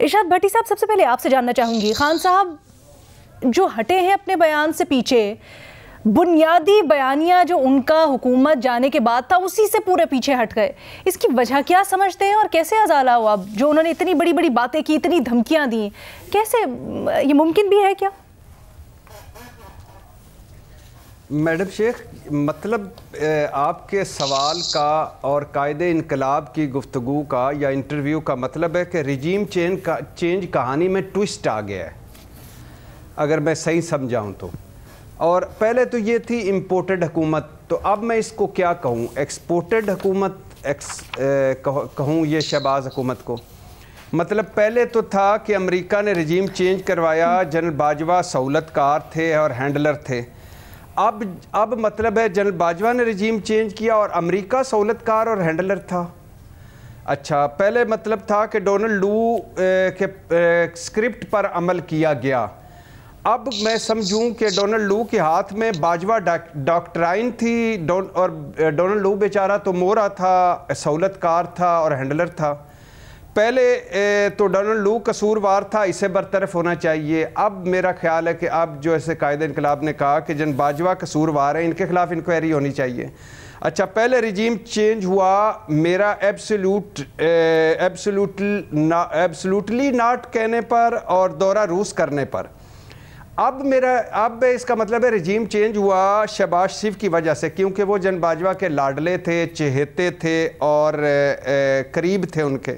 ارشاد بھٹی صاحب، سب سے پہلے آپ سے جاننا چاہوں گی، خان صاحب جو ہٹے ہیں اپنے بیان سے پیچھے، بنیادی بیانیہ جو ان کا حکومت جانے کے بعد تھا اسی سے پورے پیچھے ہٹ گئے، اس کی وجہ کیا سمجھتے ہیں اور کیسے ازالہ ہوا؟ جو انہوں نے اتنی بڑی بڑی باتیں کی، اتنی دھمکیاں دیں، کیسے یہ ممکن بھی ہے کیا؟ میڈم شیخ، مطلب آپ کے سوال کا اور قائد انقلاب کی گفتگو کا یا انٹرویو کا مطلب ہے کہ رجیم چینج کہانی میں ٹوسٹ آ گیا ہے، اگر میں صحیح سمجھاؤں تو۔ اور پہلے تو یہ تھی امپورٹڈ حکومت، تو اب میں اس کو کیا کہوں، ایکسپورٹڈ حکومت کہوں یہ شہباز حکومت کو؟ مطلب پہلے تو تھا کہ امریکہ نے رجیم چینج کروایا، جنرل باجوہ سہولت کار تھے اور ہینڈلر تھے۔ اب مطلب ہے جنرل باجوہ نے رجیم چینج کیا اور امریکہ سہولت کار اور ہینڈلر تھا۔ اچھا، پہلے مطلب تھا کہ ڈونلڈ لو کے اسکرپٹ پر عمل کیا گیا، اب میں سمجھوں کہ ڈونلڈ لو کے ہاتھ میں باجوہ ڈاکٹرائن تھی، اور ڈونلڈ لو بیچارہ تو مورا تھا، سہولت کار تھا اور ہینڈلر تھا۔ پہلے تو ڈونلڈ لو قصوروار تھا، اسے برطرف ہونا چاہیے۔ اب میرا خیال ہے کہ اب جو ایسے قائد انقلاب نے کہا کہ جن باجوہ قصوروار ہیں، ان کے خلاف انکوائری ہونی چاہیے۔ اچھا، پہلے رجیم چینج ہوا میرا ایبسلوٹلی ناٹ کہنے پر اور دورہ روس کرنے پر۔ اب اس کا مطلب ہے رجیم چینج ہوا شہباز شریف کی وجہ سے، کیونکہ وہ جن باجوہ کے لاڈلے تھے، چہیتے تھے اور قریب تھے ان کے۔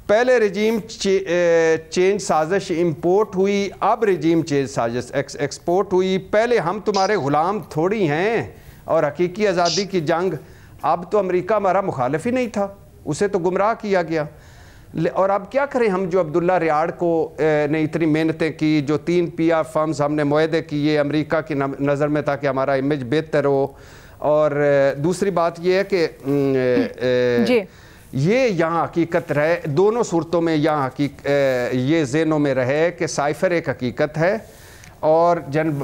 پہلے رجیم چینج سازش امپورٹ ہوئی، اب رجیم چینج سازش ایکسپورٹ ہوئی۔ پہلے ہم تمہارے غلام تھوڑی ہیں اور حقیقی آزادی کی جنگ، اب تو امریکہ ہمارا مخالف ہی نہیں تھا، اسے تو گمراہ کیا گیا۔ اور اب کیا کریں ہم، جو عبداللہ ریاڑ کو نے اتنی محنتیں کی، جو 3 PR فرمز ہم نے معاہدے کیے امریکہ کی نظر میں تاکہ ہمارا امیج بہتر ہو۔ اور دوسری بات یہ ہے کہ یہ یہاں حقیقت رہے، دونوں صورتوں میں یہاں یہ ذہنوں میں رہے کہ سائفر ایک حقیقت ہے، اور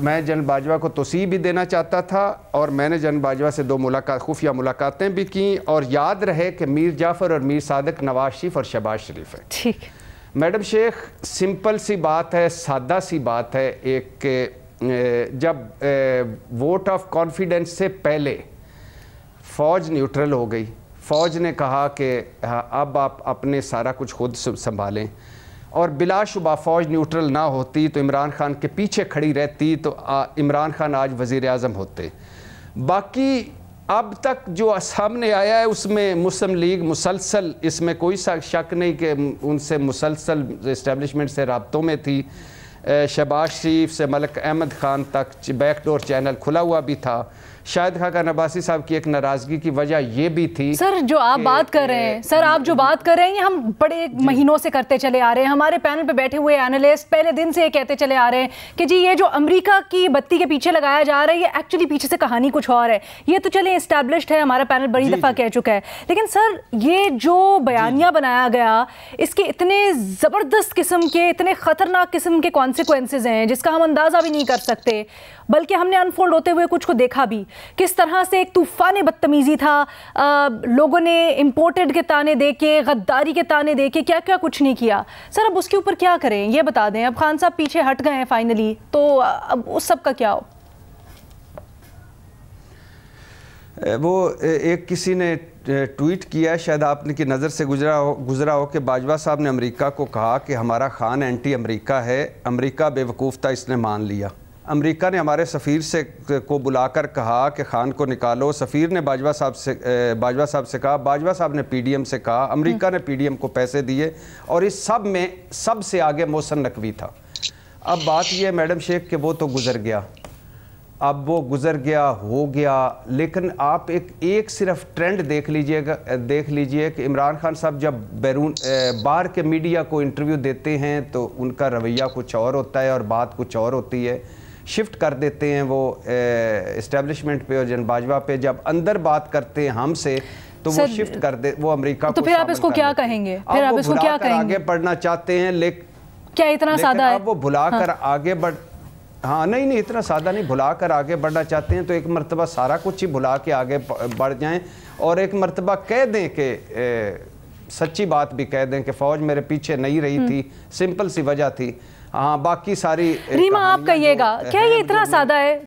میں جنرل باجوہ کو توسیع بھی دینا چاہتا تھا، اور میں نے جنرل باجوہ سے 2 خفیہ ملاقاتیں بھی کیں، اور یاد رہے کہ میر جعفر اور میر صادق نواز شریف اور شہباز شریف ہے۔ ٹھیک میڈم شیخ، سمپل سی بات ہے، سادہ سی بات ہے، ایک جب ووٹ آف کانفیڈنس سے پہلے فوج نیوٹرل ہو گئی، فوج نے کہا کہ اب آپ اپنے سارا کچھ خود سنبھالیں، اور بلا شبہ فوج نیوٹرل نہ ہوتی تو عمران خان کے پیچھے کھڑی رہتی تو عمران خان آج وزیر اعظم ہوتے۔ باقی اب تک جو سامنے آیا ہے اس میں مسلم لیگ مسلسل، اس میں کوئی شک نہیں کہ ان سے مسلسل اسٹیبلشمنٹ سے رابطوں میں تھی، شہباز شریف سے ملک احمد خان تک بیک ڈور چینل کھلا ہوا بھی تھا۔ شاہد خاقان عباسی صاحب کی ایک ناراضگی کی وجہ یہ بھی تھی، سر جو آپ بات کر رہے ہیں، سر آپ جو بات کر رہے ہیں یہ ہم بڑے مہینوں سے کرتے چلے آ رہے ہیں، ہمارے پینل پہ بیٹھے ہوئے اینالسٹ پہلے دن سے یہ کہتے چلے آ رہے ہیں کہ جی یہ جو امریکہ کی بتی کے پیچھے لگایا جا رہا ہے یہ ایکچولی پیچھے سے کہانی کچھ اور ہے، یہ تو چلیں اسٹیبلشڈ ہے، ہمارا پینل بڑی دفعہ کہہ چکا ہے، لیکن سر یہ جو بیانیہ بنایا گیا اس کے اتنے زبردست قسم کے، اتنے خطرناک قسم کے کانسیکوینسز ہیں جس کا ہم اندازہ بھی نہیں کر سکتے، بلکہ ہم نے انفولڈ ہوتے ہوئے کچھ کو دیکھا بھی، کس طرح سے ایک طوفان بدتمیزی تھا، لوگوں نے امپورٹڈ کے تانے دے کے، غداری کے تانے دے کے کیا کیا کچھ نہیں کیا۔ سر اب اس کے اوپر کیا کریں یہ بتا دیں، اب خان صاحب پیچھے ہٹ گئے ہیں فائنلی، تو اب اس سب کا کیا ہو؟ وہ ایک کسی نے ٹویٹ کیا، شاید آپ کی نظر سے گزرا ہو کہ باجوہ صاحب نے امریکہ کو کہا کہ ہمارا خان اینٹی امریکہ ہے، امریکہ بے وقوف تھا، اس نے مان لیا۔ امریکہ نے ہمارے سفیر کو بلا کر کہا کہ خان کو نکالو، سفیر نے باجوہ صاحب سے کہا، باجوہ صاحب نے PDM سے کہا، امریکہ نے PDM کو پیسے دیے، اور اس سب میں سب سے آگے محسن نقوی تھا۔ اب بات یہ ہے میڈم شیخ کہ وہ تو گزر گیا، اب وہ گزر گیا ہو گیا، لیکن آپ ایک صرف ٹرینڈ دیکھ لیجئے کہ عمران خان صاحب جب باہر کے میڈیا کو انٹرویو دیتے ہیں تو ان کا رویہ کچھ اور ہوتا ہے اور بات کچھ اور ہوتی ہے، شفٹ کر دیتے ہیں وہ اسٹیبلشمنٹ پہ اور جن باجوہ پہ، جب اندر بات کرتے ہیں ہم سے تو وہ شفٹ کر دے، وہ امریکہ کو، تو پھر آپ اس کو کیا کہیں گے؟ پھر آپ اس کو کیا کہیں گے؟ آگے بڑھنا چاہتے ہیں کیا اتنا سادہ ہے؟ اب وہ بھلا کر آگے نہیں اتنا سادہ نہیں، بھلا کر آگے بڑھنا چاہتے ہیں تو ایک مرتبہ سارا کچھ ہی بھلا کے آگے بڑھ جائیں، اور ایک مرتبہ کہہ دیں کہ سچی بات بھی کہہ دیں کہ فوج میرے پیچھے نہیں رہی تھی، سمپل سی وجہ تھی. ہاں باقی ساری ریما آپ کہیے گا کیا یہ اتنا سادہ ہے